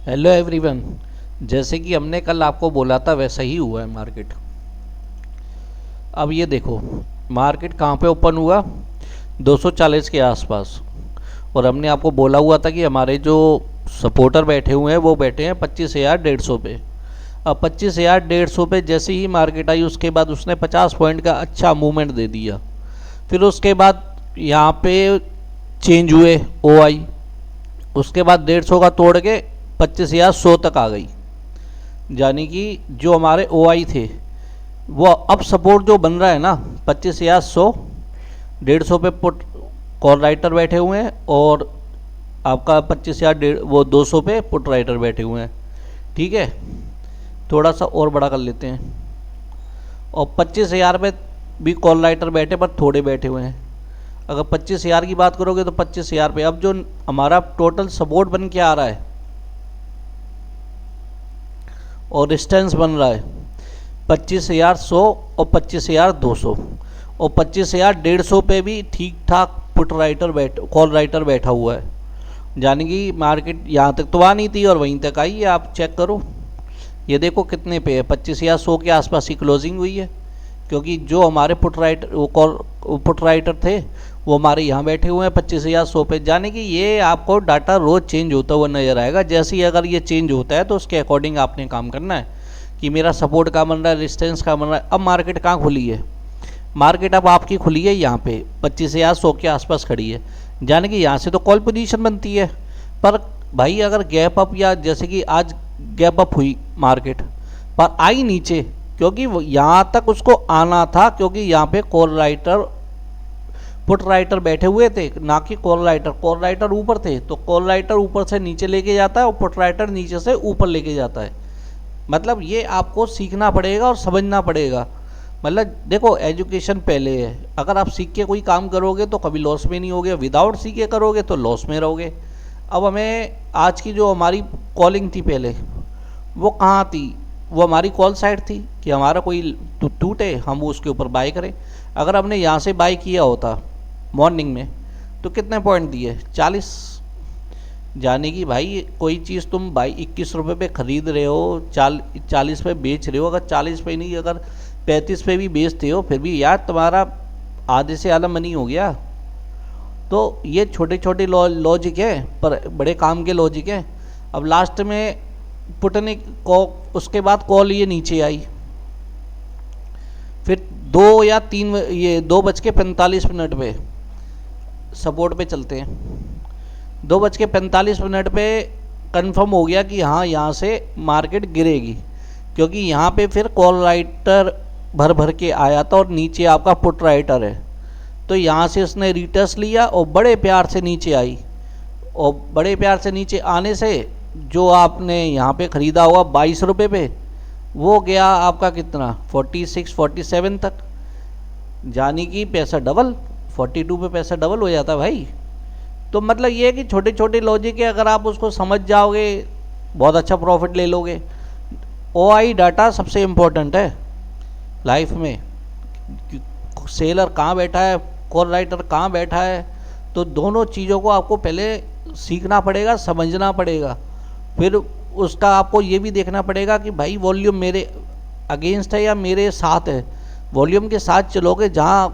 Hello everyone. जैसे कि हमने कल आपको बोला था वैसा ही हुआ है मार्केट। अब ये देखो, मार्केट कहाँ पे ओपन हुआ, 240 के आसपास। और हमने आपको बोला हुआ था कि हमारे जो सपोर्टर बैठे हुए हैं वो बैठे हैं 25,150 पे। अब 25,150 पे जैसे ही मार्केट आई उसके बाद उसने 50 पॉइंट का अच्छा मूवमेंट दे दिया। फिर उसके बाद यहाँ पे चेंज हुए ओ आई, उसके बाद 150 का तोड़ के 25,100 तक आ गई। यानी कि जो हमारे ओ आई थे वो अब सपोर्ट जो बन रहा है ना, 25,100, 150 पे पुट कॉल राइटर बैठे हुए हैं और आपका 25,000 वो 200 पे पुट राइटर बैठे हुए हैं। ठीक है, थोड़ा सा और बड़ा कर लेते हैं। और 25,000 पे भी कॉल राइटर बैठे पर थोड़े बैठे हुए हैं। अगर 25,000 की बात करोगे तो 25,000 पे अब जो हमारा टोटल सपोर्ट बन के आ रहा है और रेजिस्टेंस बन रहा है 25,100 और 25,200। और 25,150 पे भी ठीक ठाक पुट राइटर कॉल राइटर बैठा हुआ है। यानी कि मार्केट यहाँ तक तो आ नहीं थी और वहीं तक आई है। आप चेक करो, ये देखो कितने पे है, 25,100 के आसपास ही क्लोजिंग हुई है। क्योंकि जो हमारे पुट राइटर थे वो हमारे यहाँ बैठे हुए हैं 25,100 पे। जाने कि ये आपको डाटा रोज़ चेंज होता हुआ नज़र आएगा। जैसे ही अगर ये चेंज होता है तो उसके अकॉर्डिंग आपने काम करना है कि मेरा सपोर्ट कहाँ बन रहा है, रेजिस्टेंस कहाँ बन रहा है। अब मार्केट कहाँ खुली है, मार्केट अब आपकी खुली है यहाँ पे 25,100 के आसपास खड़ी है। जाने कि यहाँ से तो कॉल पोजीशन बनती है। पर भाई अगर गैप अप, या जैसे कि आज गैप अप हुई मार्केट पर आई नीचे, क्योंकि यहाँ तक उसको आना था, क्योंकि यहाँ पे कॉल राइटर पुट राइटर बैठे हुए थे, ना कि कॉल राइटर ऊपर थे। तो कॉल राइटर ऊपर से नीचे लेके जाता है और पुट राइटर नीचे से ऊपर लेके जाता है। मतलब ये आपको सीखना पड़ेगा और समझना पड़ेगा। मतलब देखो, एजुकेशन पहले है। अगर आप सीख के कोई काम करोगे तो कभी लॉस में नहीं होगे, विदाउट सीखे करोगे तो लॉस में रहोगे। अब हमें आज की जो हमारी कॉलिंग थी पहले, वो कहाँ थी, वो हमारी कॉल साइड थी कि हमारा कोई टूटे हम उसके ऊपर बाय करें। अगर हमने यहाँ से बाय किया होता मॉर्निंग में तो कितने पॉइंट दिए, 40। जाने कि भाई कोई चीज़ तुम भाई 21 रुपये पे ख़रीद रहे हो, 40 पे बेच रहे हो। अगर 40 पे नहीं, अगर 35 पे भी बेचते हो फिर भी यार तुम्हारा आधे से आधा मनी हो गया। तो ये छोटे छोटे लॉजिक है पर बड़े काम के लॉजिक है। अब लास्ट में पुटने को उसके बाद कॉल ये नीचे आई, फिर 2 या 3, ये 2:45 पे सपोर्ट पे चलते हैं। 2:45 पे कंफर्म हो गया कि हाँ यहाँ से मार्केट गिरेगी, क्योंकि यहाँ पे फिर कॉल राइटर भर भर के आया था और नीचे आपका पुट राइटर है। तो यहाँ से उसने रिटेस्ट लिया और बड़े प्यार से नीचे आई। और बड़े प्यार से नीचे आने से जो आपने यहाँ पे ख़रीदा होगा 22 रुपये पे, वो गया आपका कितना, 46 47 तक। जानी कि पैसा डबल, 42 पे पैसा डबल हो जाता भाई। तो मतलब ये है कि छोटे छोटे लॉजिक है, अगर आप उसको समझ जाओगे बहुत अच्छा प्रॉफिट ले लोगे। ओ आई डाटा सबसे इम्पोर्टेंट है लाइफ में। सेलर कहाँ बैठा है, कॉल राइटर कहाँ बैठा है, तो दोनों चीज़ों को आपको पहले सीखना पड़ेगा, समझना पड़ेगा। फिर उसका आपको ये भी देखना पड़ेगा कि भाई वॉल्यूम मेरे अगेंस्ट है या मेरे साथ है। वॉल्यूम के साथ चलोगे, जहाँ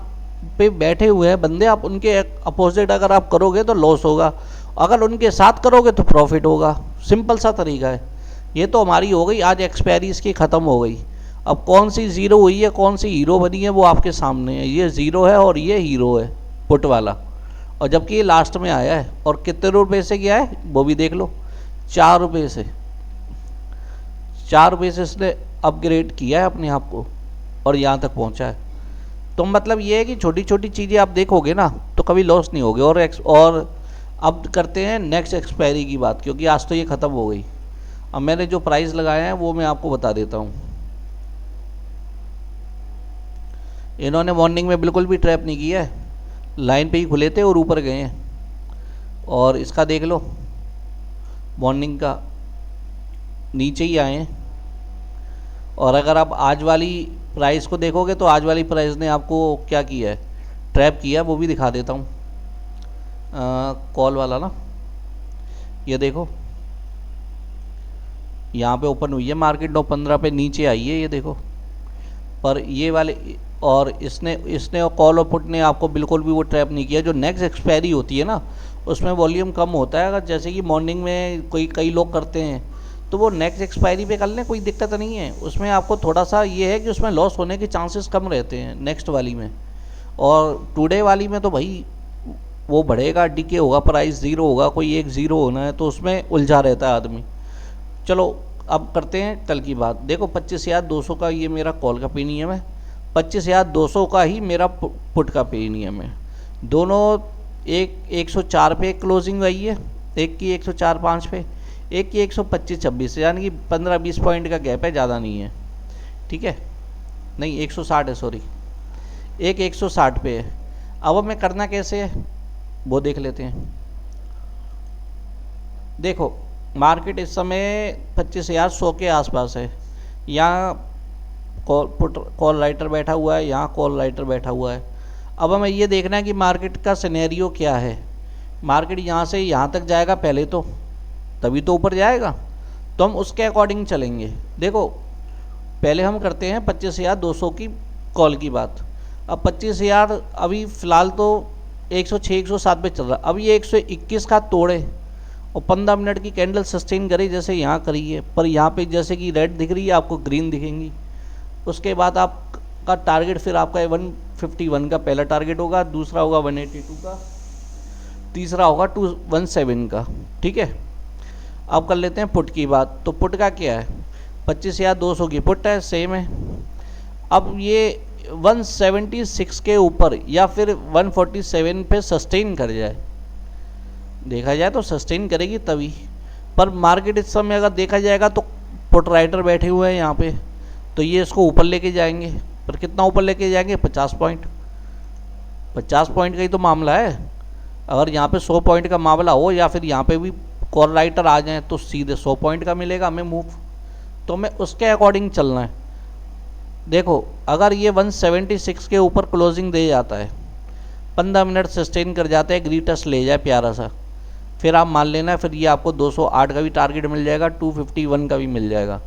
पे बैठे हुए हैं बंदे, आप उनके अपोजिट अगर आप करोगे तो लॉस होगा, अगर उनके साथ करोगे तो प्रॉफिट होगा। सिंपल सा तरीका है। ये तो हमारी हो गई आज एक्सपायरी, इसकी ख़त्म हो गई। अब कौन सी ज़ीरो हुई है, कौन सी हीरो बनी है, वो आपके सामने है। ये ज़ीरो है और ये हीरो है पुट वाला, और जबकि ये लास्ट में आया है। और कितने रुपये से गया है वो भी देख लो, 4 रुपये से। 4 रुपये से इसने अपग्रेड किया है अपने आप को और यहाँ तक पहुँचा है। तो मतलब ये है कि छोटी छोटी चीज़ें आप देखोगे ना तो कभी लॉस नहीं होगे। और अब करते हैं नेक्स्ट एक्सपायरी की बात, क्योंकि आज तो ये ख़त्म हो गई। अब मैंने जो प्राइस लगाए हैं वो मैं आपको बता देता हूँ। इन्होंने मॉर्निंग में बिल्कुल भी ट्रैप नहीं किया है, लाइन पे ही खुले थे और ऊपर गए हैं। और इसका देख लो, मॉर्निंग का नीचे ही आए हैं। और अगर आप आज वाली प्राइस को देखोगे तो आज वाली प्राइस ने आपको क्या किया है, ट्रैप किया। वो भी दिखा देता हूँ, कॉल वाला ना, ये देखो यहाँ पे ओपन हुई है मार्केट 9:15 पे, नीचे आई है ये देखो। पर ये वाले और इसने और कॉल और पुट ने आपको बिल्कुल भी वो ट्रैप नहीं किया। जो नेक्स्ट एक्सपायरी होती है ना, उसमें वॉल्यूम कम होता है। अगर जैसे कि मॉर्निंग में कई लोग करते हैं, तो वो नेक्स्ट एक्सपायरी पे कर लें, कोई दिक्कत नहीं है। उसमें आपको थोड़ा सा ये है कि उसमें लॉस होने के चांसेस कम रहते हैं नेक्स्ट वाली में। और टुडे वाली में तो भाई वो बढ़ेगा, डीके होगा, प्राइस ज़ीरो होगा, कोई एक ज़ीरो होना है, तो उसमें उलझा रहता है आदमी। चलो अब करते हैं कल की बात। देखो 25,200 का ये मेरा कॉल का प्रीमियम है, 25,200 का ही मेरा पुट का प्रीमियम है। दोनों एक 104 पे क्लोजिंग आई है, एक की 104.5 पे, एक की 125.26, यानी कि 15-20 पॉइंट का गैप है, ज़्यादा नहीं है। ठीक है, नहीं 160 है, सॉरी, एक 160 पे है। अब हमें करना कैसे है वो देख लेते हैं। देखो मार्केट इस समय 25,100 के आसपास है। यहाँ कॉल राइटर बैठा हुआ है, यहाँ कॉल राइटर बैठा हुआ है। अब हमें ये देखना है कि मार्केट का सिनेरियो क्या है। मार्केट यहाँ से यहाँ तक जाएगा पहले तो, तभी तो ऊपर जाएगा, तो हम उसके अकॉर्डिंग चलेंगे। देखो पहले हम करते हैं 25,200 की कॉल की बात। अब 25,000 अभी फ़िलहाल तो 106-107 पे चल रहा है। अब ये 121 का तोड़े और 15 मिनट की कैंडल सस्टेन करे, जैसे यहाँ करी है, पर यहाँ पे जैसे कि रेड दिख रही है, आपको ग्रीन दिखेंगी। उसके बाद आपका टारगेट फिर आपका 151 का पहला टारगेट होगा, दूसरा होगा 182 का, तीसरा होगा 217 का। ठीक है, अब कर लेते हैं पुट की बात। तो पुट का क्या है, 25,200 की पुट है, सेम है। अब ये 176 के ऊपर या फिर 147 पे सस्टेन कर जाए, देखा जाए तो सस्टेन करेगी तभी। पर मार्केट इस समय अगर देखा जाएगा तो पुट राइटर बैठे हुए हैं यहाँ पे, तो ये इसको ऊपर लेके जाएंगे। पर कितना ऊपर लेके जाएंगे, 50 पॉइंट। 50 पॉइंट का ही तो मामला है। अगर यहाँ पे 100 पॉइंट का मामला हो या फिर यहाँ पे भी कॉल राइटर आ जाए, तो सीधे 100 पॉइंट का मिलेगा हमें मूव। तो हमें उसके अकॉर्डिंग चलना है। देखो अगर ये 176 के ऊपर क्लोजिंग दे जाता है, 15 मिनट सस्टेन कर जाता है, ग्री टेस्ट ले जाए प्यारा सा, फिर आप मान लेना फिर ये आपको 208 का भी टारगेट मिल जाएगा, 251 का भी मिल जाएगा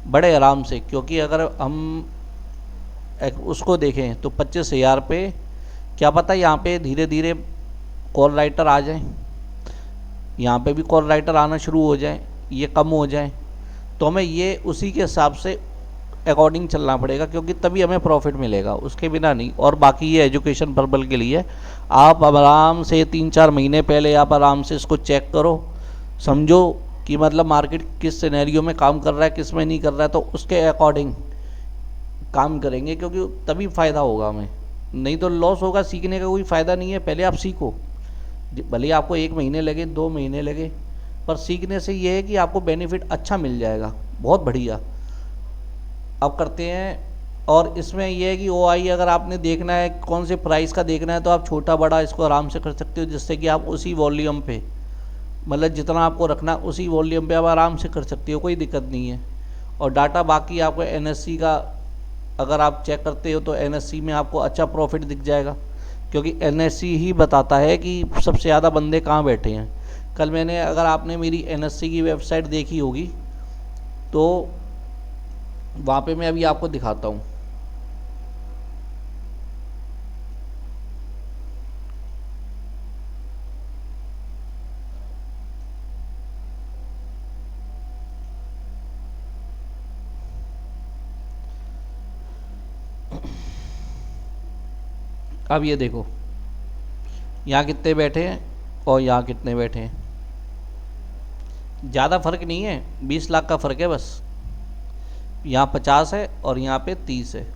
बड़े आराम से। क्योंकि अगर हम उसको देखें तो 25,000 पे क्या पता यहाँ पे धीरे धीरे कॉल राइटर आ जाए, यहाँ पे भी कॉल राइटर आना शुरू हो जाए, ये कम हो जाए, तो हमें ये उसी के हिसाब से अकॉर्डिंग चलना पड़ेगा, क्योंकि तभी हमें प्रॉफिट मिलेगा, उसके बिना नहीं। और बाकी ये एजुकेशन पर्पल के लिए आप आराम से 3-4 महीने पहले आप आराम से इसको चेक करो, समझो कि मतलब मार्केट किस सिनेरियो में काम कर रहा है, किस में नहीं कर रहा है, तो उसके अकॉर्डिंग काम करेंगे, क्योंकि तभी फ़ायदा होगा हमें। नहीं तो लॉस होगा, सीखने का कोई फ़ायदा नहीं है। पहले आप सीखो, भले आपको 1 महीने लगे, 2 महीने लगे, पर सीखने से ये है कि आपको बेनिफिट अच्छा मिल जाएगा, बहुत बढ़िया। अब करते हैं, और इसमें यह है कि OI अगर आपने देखना है कौन से प्राइस का देखना है, तो आप छोटा बड़ा इसको आराम से कर सकते हो, जिससे कि आप उसी वॉल्यूम पे, मतलब जितना आपको रखना उसी वॉल्यूम पे आप आराम से कर सकते हो, कोई दिक्कत नहीं है। और डाटा बाकी आपको NSE का अगर आप चेक करते हो तो NSE में आपको अच्छा प्रॉफिट दिख जाएगा, क्योंकि NSE ही बताता है कि सबसे ज़्यादा बंदे कहाँ बैठे हैं। कल मैंने, अगर आपने मेरी NSE की वेबसाइट देखी होगी, तो वहाँ पे मैं अभी आपको दिखाता हूँ। अब ये देखो यहाँ कितने बैठे हैं और यहाँ कितने बैठे हैं, ज़्यादा फर्क नहीं है, 20 लाख का फ़र्क है बस। यहाँ 50 है और यहाँ पे 30 है।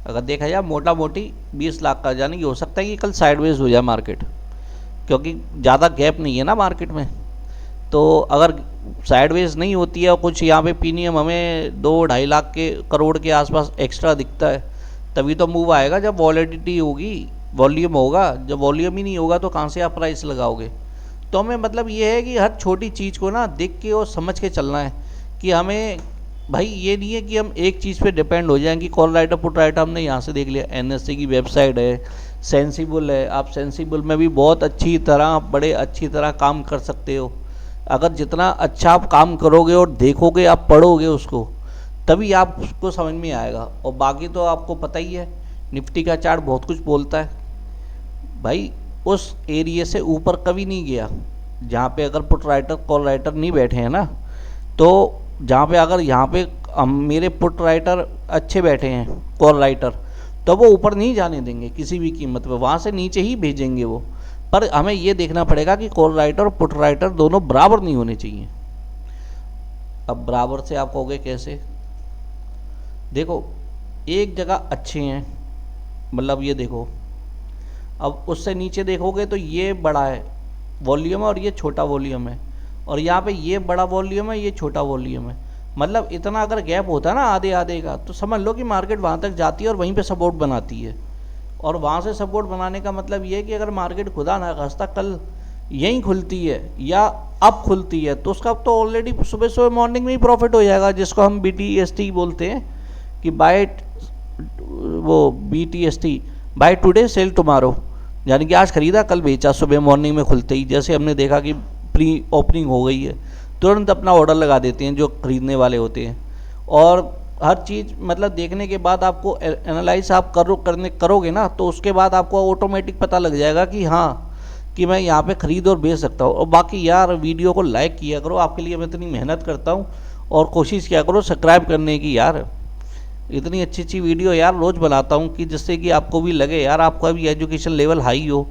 अगर देखा जाए मोटा मोटी 20 लाख का, यानी कि हो सकता है कि कल साइडवेज हो जाए मार्केट, क्योंकि ज़्यादा गैप नहीं है ना मार्केट में। तो अगर साइडवेज नहीं होती है और कुछ यहाँ पे प्रीमियम हमें 2-2.5 लाख के करोड़ के आसपास एक्स्ट्रा दिखता है, तभी तो मूव आएगा जब वॉलेटिलिटी होगी, वॉल्यूम होगा। जब वॉल्यूम ही नहीं होगा तो कहाँ से आप प्राइस लगाओगे। तो हमें मतलब ये है कि हर छोटी चीज़ को ना देख के और समझ के चलना है, कि हमें भाई ये नहीं है कि हम एक चीज़ पे डिपेंड हो जाएं कि कॉल राइटर पुट राइटर हमने यहाँ से देख लिया। NSE की वेबसाइट है, सेंसिबल है, आप सेंसिबल में भी बहुत अच्छी तरह, बड़े अच्छी तरह काम कर सकते हो। अगर जितना अच्छा आप काम करोगे और देखोगे, आप पढ़ोगे उसको, तभी आपको समझ में आएगा। और बाकी तो आपको पता ही है, निफ्टी का चार्ट बहुत कुछ बोलता है भाई। उस एरिया से ऊपर कभी नहीं गया जहाँ पे अगर पुट राइटर कॉल राइटर नहीं बैठे हैं ना, तो जहाँ पे अगर यहाँ पे मेरे पुट राइटर अच्छे बैठे हैं कॉल राइटर, तो वो ऊपर नहीं जाने देंगे किसी भी कीमत पे, वहाँ से नीचे ही भेजेंगे वो। पर हमें ये देखना पड़ेगा कि कॉल राइटर और पुट राइटर दोनों बराबर नहीं होने चाहिए। अब बराबर से आप कहोगे कैसे? देखो एक जगह अच्छे हैं, मतलब ये देखो, अब उससे नीचे देखोगे तो ये बड़ा है वॉल्यूम है और ये छोटा वॉल्यूम है, और यहाँ पे ये बड़ा वॉल्यूम है, ये छोटा वॉल्यूम है। मतलब इतना अगर गैप होता है ना आधे आधे का, तो समझ लो कि मार्केट वहाँ तक जाती है और वहीं पे सपोर्ट बनाती है। और वहाँ से सपोर्ट बनाने का मतलब ये है कि अगर मार्केट खुदा ना खास्ता कल यहीं खुलती है या अब खुलती है, तो उसका तो ऑलरेडी सुबह सुबह मॉर्निंग में ही प्रॉफिट हो जाएगा, जिसको हम BTST बोलते हैं कि BTST buy today sell tomorrow, यानी कि आज खरीदा कल बेचा, सुबह मॉर्निंग में खुलते ही। जैसे हमने देखा कि प्री ओपनिंग हो गई है, तुरंत अपना ऑर्डर लगा देते हैं जो खरीदने वाले होते हैं। और हर चीज़ मतलब देखने के बाद आपको एनालाइज आप करोगे ना, तो उसके बाद आपको ऑटोमेटिक पता लग जाएगा कि हाँ, कि मैं यहाँ पे ख़रीद और बेच सकता हूँ। और बाकी यार वीडियो को लाइक किया करो, आपके लिए मैं इतनी मेहनत करता हूँ, और कोशिश किया करो सब्सक्राइब करने की यार। इतनी अच्छी अच्छी वीडियो यार रोज़ बनाता हूँ कि जिससे कि आपको भी लगे यार आपका भी एजुकेशन लेवल हाई हो,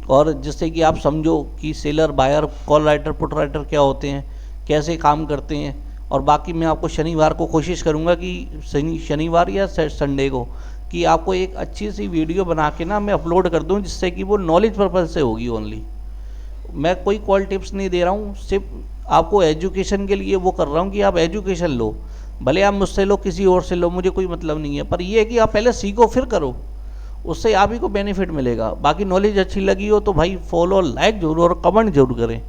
और जिससे कि आप समझो कि seller buyer call writer put writer क्या होते हैं, कैसे काम करते हैं। और बाकी मैं आपको शनिवार को कोशिश करूँगा कि शनिवार या संडे को कि आपको एक अच्छी सी वीडियो बना के ना मैं अपलोड कर दूँ, जिससे कि वो नॉलेज पर्पज़ से होगी ओनली। मैं कोई कॉल टिप्स नहीं दे रहा हूँ, सिर्फ आपको एजुकेशन के लिए वो कर रहा हूँ कि आप एजुकेशन लो, भले आप मुझसे लो किसी और से लो, मुझे कोई मतलब नहीं है। पर ये है कि आप पहले सीखो फिर करो, उससे आप ही को बेनिफिट मिलेगा। बाकी नॉलेज अच्छी लगी हो तो भाई फॉलो लाइक जरूर और कमेंट जरूर करें।